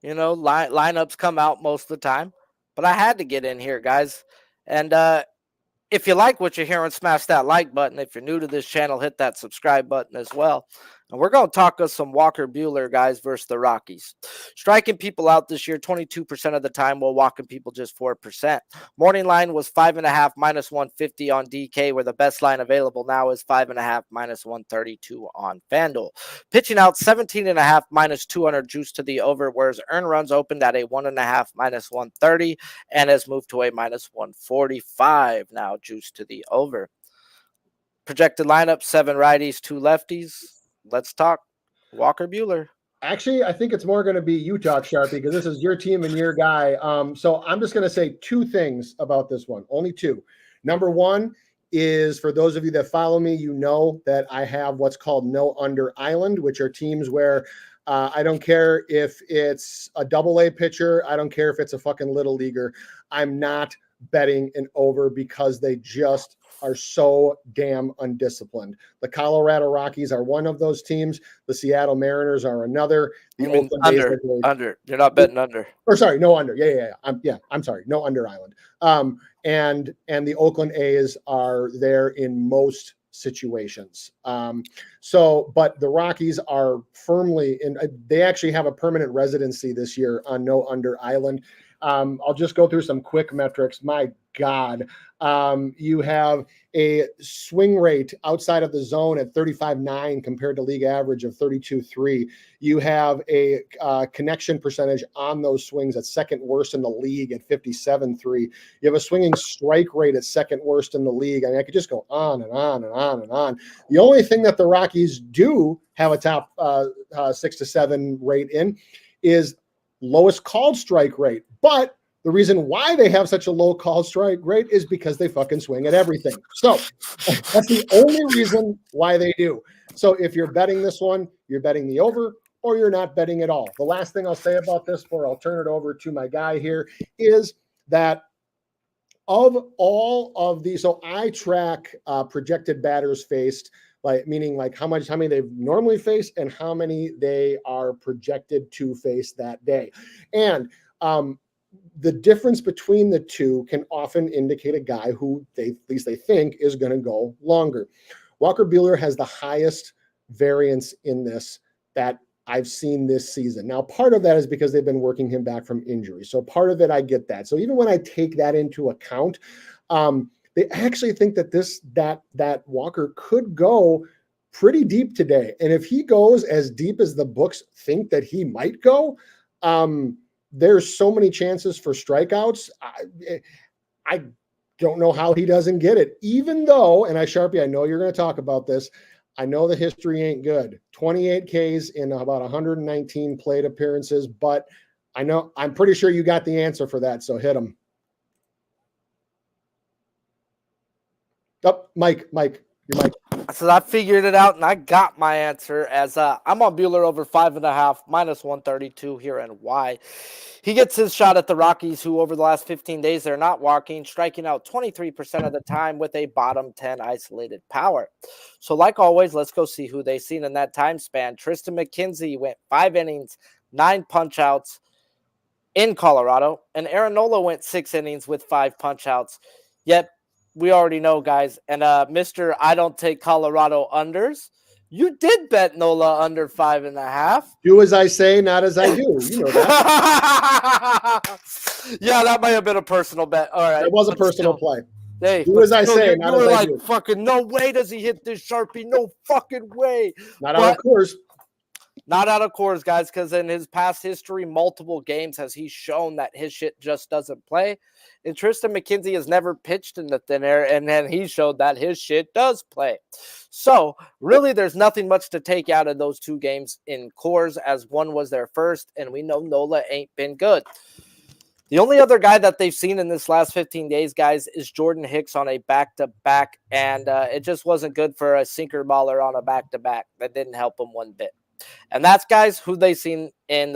Lineups come out most of the time, but I had to get in here, guys. And if you like what you're hearing, smash that like button. If you're new to this channel, hit that subscribe button as well. And we're going to talk us some Walker Buehler, guys, versus the Rockies. Striking people out this year 22% of the time, while walking people just 4%. Morning line was 5.5 minus 150 on DK, where the best line available now is 5.5 minus 132 on FanDuel. Pitching out 17.5 minus 200 juice to the over, whereas earned runs opened at a 1.5 minus 130 and has moved to a minus 145 now, juice to the over. Projected lineup, 7 righties, 2 lefties. Let's talk Walker Buehler. Actually, I think it's more going to be you talk, Sharpie, because this is your team and your guy. So I'm just going to say 2 things about this one. Only 2. Number 1 is, for those of you that follow me, you know that I have what's called No Under Island, which are teams where I don't care if it's a double-A pitcher. I don't care if it's a fucking little leaguer. I'm not betting an over because they just are so damn undisciplined. The Colorado Rockies are one of those teams. The Seattle Mariners are another. The Oakland A's are great. Under. You're not betting under. Or sorry, no under. Yeah. I'm sorry, no under island. And the Oakland A's are there in most situations. But the Rockies are firmly in. They actually have a permanent residency this year on no under island. I'll just go through some quick metrics. My God, you have a swing rate outside of the zone at 35.9 compared to league average of 32.3. You have a connection percentage on those swings at second worst in the league at 57.3. You have a swinging strike rate at second worst in the league. I mean, I could just go on and on and on and on. The only thing that the Rockies do have a top 6 to 7 rate in is lowest called strike rate. But the reason why they have such a low call strike rate is because they fucking swing at everything. So that's the only reason why they do. So if you're betting this one, you're betting the over or you're not betting at all. The last thing I'll say about this before I'll turn it over to my guy here is that of all of these, so I track projected batters faced, meaning how many they've normally faced and how many they are projected to face that day. And the difference between the two can often indicate a guy who at least they think is going to go longer. Walker Buehler has the highest variance in this that I've seen this season. Now, part of that is because they've been working him back from injury. So part of it, I get that. So even when I take that into account, they actually think that that Walker could go pretty deep today. And if he goes as deep as the books think that he might go, there's so many chances for strikeouts. I don't know how he doesn't get it, even though, and Sharpie, I know you're going to talk about this. I know the history ain't good. 28 Ks in about 119 plate appearances, but I'm pretty sure you got the answer for that. So hit him. Oh, Mike, your mic. So I figured it out and I got my answer as I'm on Buehler over 5.5 minus 132 here and why. He gets his shot at the Rockies, who over the last 15 days, they're not walking, striking out 23% of the time with a bottom 10 isolated power. So like always, let's go see who they've seen in that time span. Tristan McKenzie went 5 innings, 9 punch outs in Colorado, and Aaron Nola went 6 innings with 5 punch outs. Yet we already know, guys, and Mr. I don't take Colorado unders. You did bet Nola under 5.5. Do as I say, not as I do. You know that. Yeah, that might have been a personal bet. All right. It was a personal play. Hey, do as I say, not as I do. Fucking no way does he hit this Sharpie. No fucking way. Not out of course. Not out of course, guys, because in his past history, multiple games has he shown that his shit just doesn't play. And Tristan McKenzie has never pitched in the thin air, and then he showed that his shit does play. So, really, there's nothing much to take out of those 2 games in Coors, as one was their first, and we know Nola ain't been good. The only other guy that they've seen in this last 15 days, guys, is Jordan Hicks on a back-to-back, and it just wasn't good for a sinker baller on a back-to-back. That didn't help him one bit. And that's, guys, who they've seen in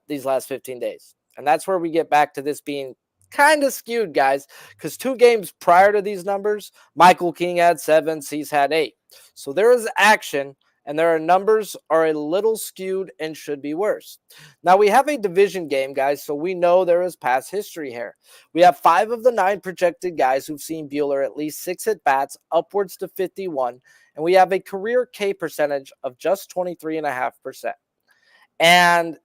these last 15 days. And that's where we get back to this being kind of skewed, guys, because 2 games prior to these numbers, Michael King had 7, Cease had 8. So there is action, and their numbers are a little skewed and should be worse. Now, we have a division game, guys, so we know there is past history here. We have 5 of the 9 projected guys who've seen Buehler at least 6 at-bats, upwards to 51, and we have a career K percentage of just 23.5%. And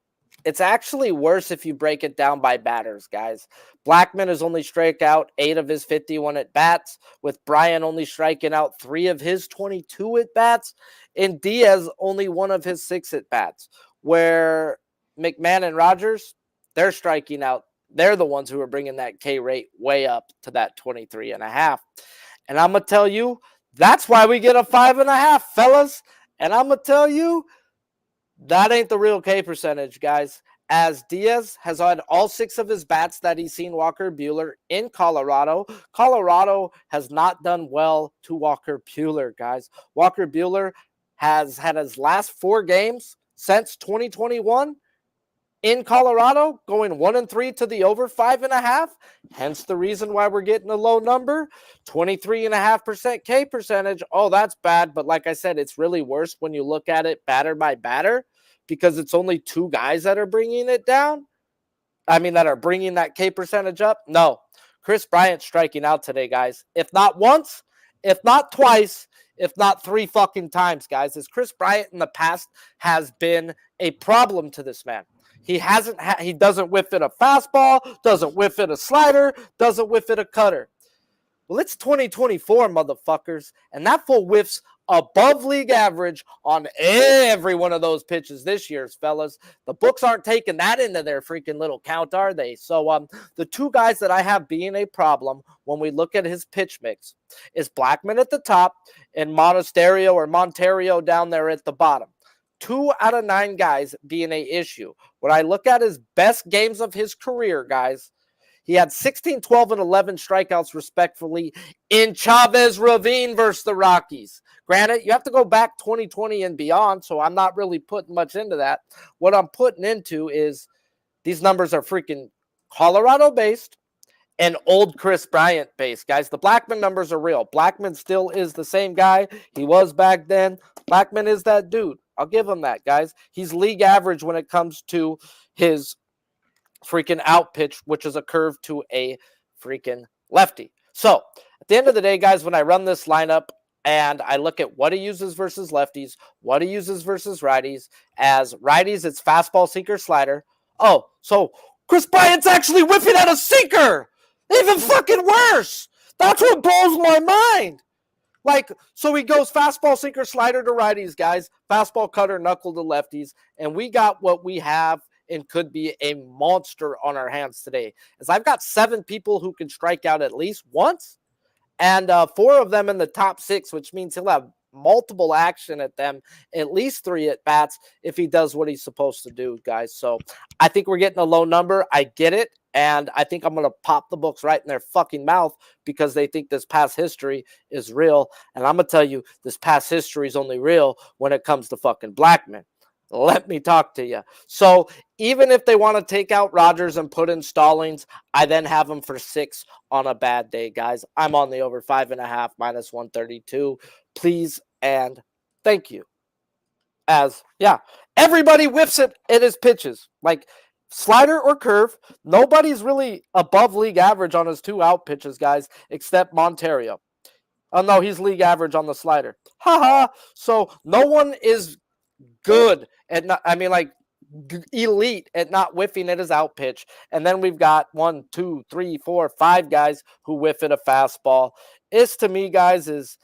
it's actually worse if you break it down by batters, guys. Blackman has only struck out 8 of his 51 at-bats, with Bryan only striking out 3 of his 22 at-bats, and Diaz only 1 of his 6 at-bats, where McMahon and Rogers, they're striking out. They're the ones who are bringing that K rate way up to that 23.5. And I'm going to tell you, that's why we get a 5.5, fellas. And I'm going to tell you, that ain't the real K percentage, guys. As Diaz has had all 6 of his bats that he's seen Walker Buehler in Colorado. Colorado has not done well to Walker Buehler, guys. Walker Buehler has had his last 4 games since 2021 in Colorado, going 1-3 to the over 5.5. Hence the reason why we're getting a low number. 23.5% K percentage. Oh, that's bad. But like I said, it's really worse when you look at it batter by batter, because it's only 2 guys that are bringing it down. I mean, that are bringing that K percentage up. No, Chris Bryant striking out today, guys. If not once, if not twice, if not 3 fucking times, guys. As Chris Bryant in the past has been a problem to this man. He doesn't whiff it a fastball, doesn't whiff it a slider, doesn't whiff it a cutter. Well, it's 2024, motherfuckers, and that fool whiffs above league average on every one of those pitches this year, fellas. The books aren't taking that into their freaking little count, are they? So the 2 guys that I have being a problem when we look at his pitch mix is Blackman at the top and Montario down there at the bottom. 2 out of 9 guys being a issue. When I look at his best games of his career, guys, he had 16, 12, and 11 strikeouts respectively in Chavez Ravine versus the Rockies. Granted, you have to go back 2020 and beyond, so I'm not really putting much into that. What I'm putting into is these numbers are freaking Colorado-based and old Chris Bryant-based, guys. The Blackman numbers are real. Blackman still is the same guy he was back then. Blackman is that dude. I'll give him that, guys. He's league average when it comes to his freaking out pitch, which is a curve to a freaking lefty. So at the end of the day, guys, when I run this lineup and I look at what he uses versus lefties, what he uses versus righties, as righties, it's fastball, sinker, slider. Oh, so Chris Bryant's actually whiffing at a sinker. Even fucking worse. That's what blows my mind. Like, so he goes fastball, sinker, slider to righties, guys. Fastball, cutter, knuckle to lefties. And we got what we have and could be a monster on our hands today. As I've got 7 people who can strike out at least once. And 4 of them in the top 6, which means he'll have multiple action at them, at least 3 at bats if he does what he's supposed to do, guys. So I think we're getting a low number. I get it. And I think I'm going to pop the books right in their fucking mouth because they think this past history is real. And I'm going to tell you, this past history is only real when it comes to fucking Blackman. Let me talk to you. So even if they want to take out Rogers and put in Stallings, I then have them for 6 on a bad day, guys. I'm on the over 5.5 minus 132. Please and thank you. As, yeah, everybody whiffs it in his pitches. Like, slider or curve, nobody's really above league average on his 2 out pitches, guys, except Montario. Oh, no, he's league average on the slider. Haha. So no one is good at not, I mean, like, elite at not whiffing at his out pitch. And then we've got 1, 2, 3, 4, 5 guys who whiff at a fastball. This, to me, guys, is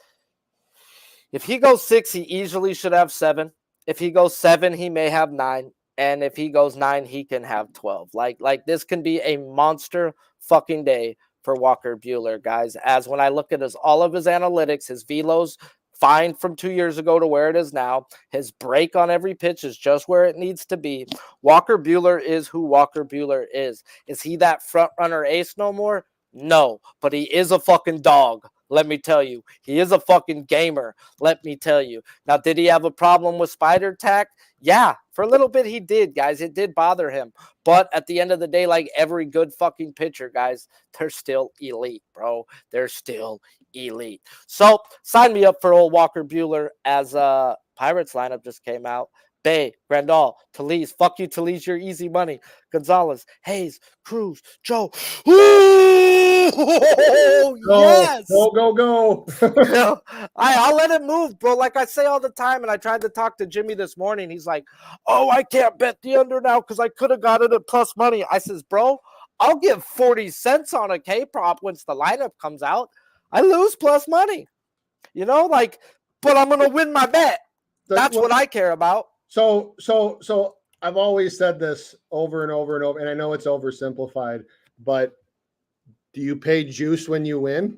if he goes 6, he easily should have 7. If he goes 7, he may have 9. And if he goes 9, he can have 12. Like this can be a monster fucking day for Walker Buehler, guys. As when I look at all of his analytics, his velo's fine from 2 years ago to where it is now. His break on every pitch is just where it needs to be. Walker Buehler is who Walker Buehler is. Is he that front runner ace no more? No, but he is a fucking dog. Let me tell you, he is a fucking gamer. Let me tell you. Now, did he have a problem with spider tack? Yeah, for a little bit he did, guys. It did bother him. But at the end of the day, like every good fucking pitcher, guys, they're still elite, bro. They're still elite. So sign me up for old Walker Buehler as Pirates lineup just came out. Bay, Grandal, Talese. Fuck you, Talese. You're easy money. Gonzalez, Hayes, Cruz, Joe. Ooh, yes. Go. You know, I'll let it move, bro. Like I say all the time, and I tried to talk to Jimmy this morning. He's like, oh, I can't bet the under now because I could have got it at plus money. I says, bro, I'll give 40 cents on a K-prop once the lineup comes out. I lose plus money. You know, like, but I'm going to win my bet. That's what I care about. So I've always said this over and over and over, and I know it's oversimplified, but do you pay juice when you win?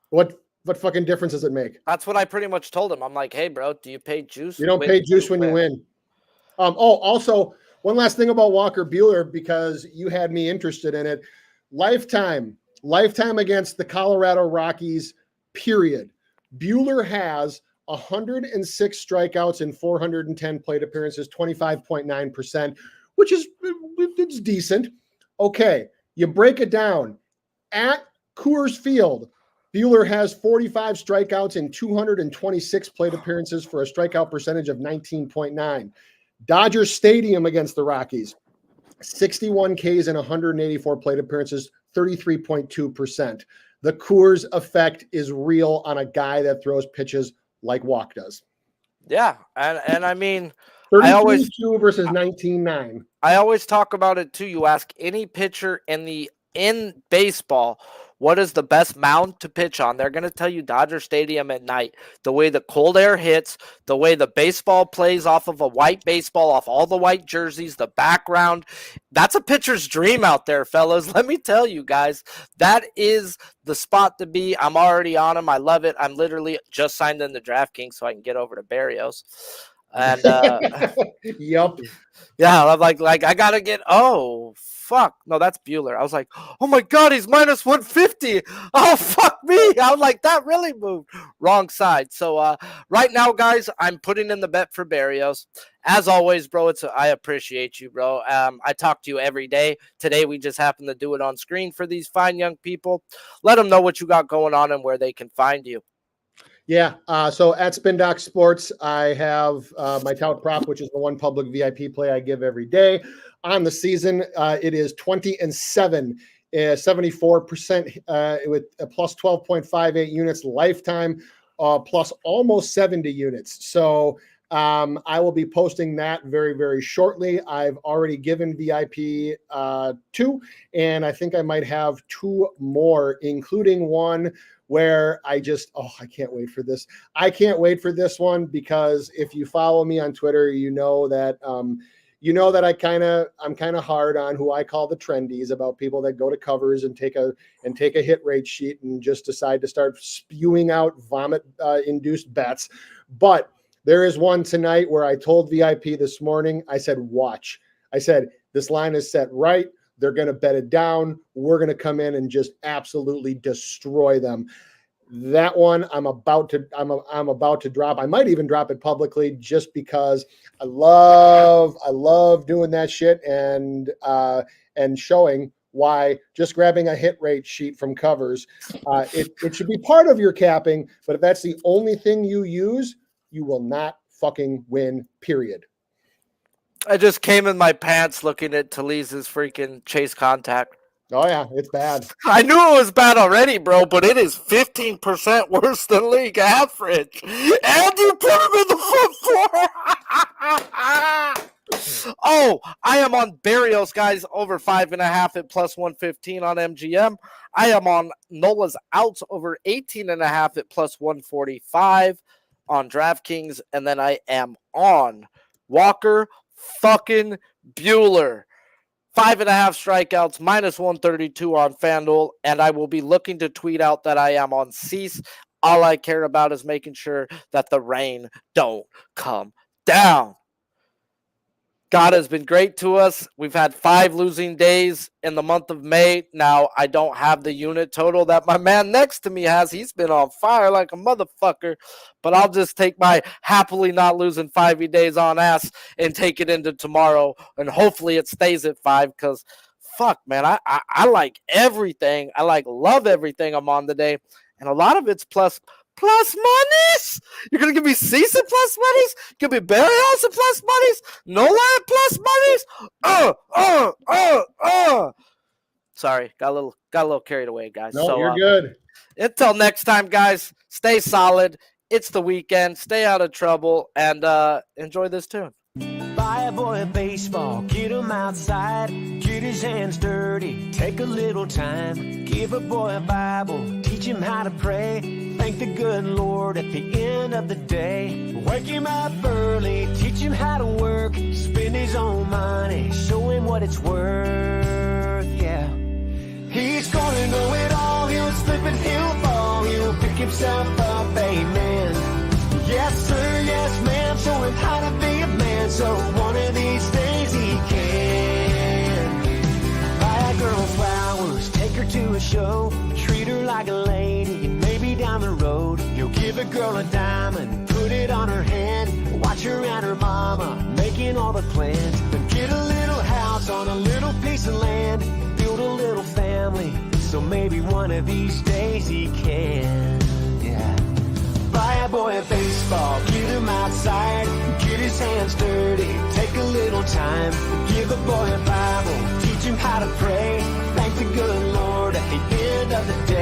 What fucking difference does it make? That's what I pretty much told him. I'm like, hey, bro, do you pay juice? You don't pay juice when you win. Also, one last thing about Walker Buehler, because you had me interested in it. Lifetime against the Colorado Rockies, period. Buehler has 106 strikeouts in 410 plate appearances, 25.9%, which is it's decent. Okay, you break it down. At Coors Field, Buehler has 45 strikeouts in 226 plate appearances for a strikeout percentage of 19.9. Dodger Stadium against the Rockies, 61 Ks and 184 plate appearances, 33.2%. The Coors effect is real on a guy that throws pitches like Walk does. Yeah, and I mean, 32 versus 19.9. I always talk about it too. You ask any pitcher in baseball, what is the best mound to pitch on? They're going to tell you Dodger Stadium at night. The way the cold air hits, the way the baseball plays off of a white baseball, off all the white jerseys, the background. That's a pitcher's dream out there, fellas. Let me tell you guys, that is the spot to be. I'm already on him. I love it. I'm literally just signed in the DraftKings so I can get over to Barrios. And Yup. yeah, I'm like I gotta get. Oh fuck, no, that's Buehler. I was like, oh my god, he's minus 150. Oh fuck me. I'm like, that really moved. Wrong side. So right now, guys, I'm putting in the bet for Barrios. As always, bro, I appreciate you, bro. I talk to you every day. Today we just happened to do it on screen for these fine young people. Let them know what you got going on and where they can find you. Yeah. So at Spin Doc Sports, I have my tout prop, which is the one public VIP play I give every day. On the season, it is 20-7, 74% with a plus 12.58 units lifetime, plus almost 70 units. So I will be posting that very, very shortly. I've already given VIP 2, and I think I might have 2 more, including one where I can't wait for this. I can't wait for this one because if you follow me on Twitter, you know that I'm kind of hard on who I call the trendies, about people that go to covers and take a hit rate sheet and just decide to start spewing out vomit induced bets. But there is one tonight where I told VIP this morning, I said, watch. I said, this line is set right. They're going to bet it down. We're going to come in and just absolutely destroy them. That one I'm about to drop. I might even drop it publicly just because I love doing that shit and showing why just grabbing a hit rate sheet from covers, it should be part of your capping. But if that's the only thing you use, you will not fucking win, period. I just came in my pants looking at Talise's freaking chase contact. Oh, yeah, it's bad. I knew it was bad already, bro, but it is 15% worse than league average. And you put him in the front four. Oh, I am on Barrios, guys, over 5.5 at plus 115 on MGM. I am on Nola's outs over 18.5 at plus 145 on DraftKings. And then I am on Walker fucking Buehler. 5.5 strikeouts, minus 132 on FanDuel, and I will be looking to tweet out that I am on Cease. All I care about is making sure that the rain don't come down. God has been great to us. We've had 5 losing days in the month of May. Now, I don't have the unit total that my man next to me has. He's been on fire like a motherfucker. But I'll just take my happily not losing 5 days on ass and take it into tomorrow. And hopefully it stays at 5 because, fuck, man, I like everything. Love everything I'm on today. And a lot of it's plus monies. You're gonna give me Cease at plus monies? Give me Barrios at plus monies? Nola at plus monies? Sorry, got a little carried away, guys. No, so, you're good. Until next time, guys, stay solid. It's the weekend. Stay out of trouble and enjoy this tune. Buy a boy a baseball, get him outside, get his hands dirty, take a little time. Give a boy a Bible, teach him how to pray, thank the good Lord at the end of the day. Wake him up early, teach him how to work, spend his own money, show him what it's worth, yeah. He's gonna know it all, he'll slip and he'll fall, he'll pick himself up, amen. Yes sir, yes ma'am, show him how to be a man, so one of these days he can. Buy a girl flowers, take her to a show, treat her like a lady, and maybe down the road, you'll give a girl a diamond, put on her hand, watch her and her mama making all the plans. Then get a little house on a little piece of land, build a little family, so maybe one of these days he can. Yeah. Buy a boy a baseball, get him outside, get his hands dirty, take a little time. Give a boy a Bible, teach him how to pray, thank the good Lord at the end of the day.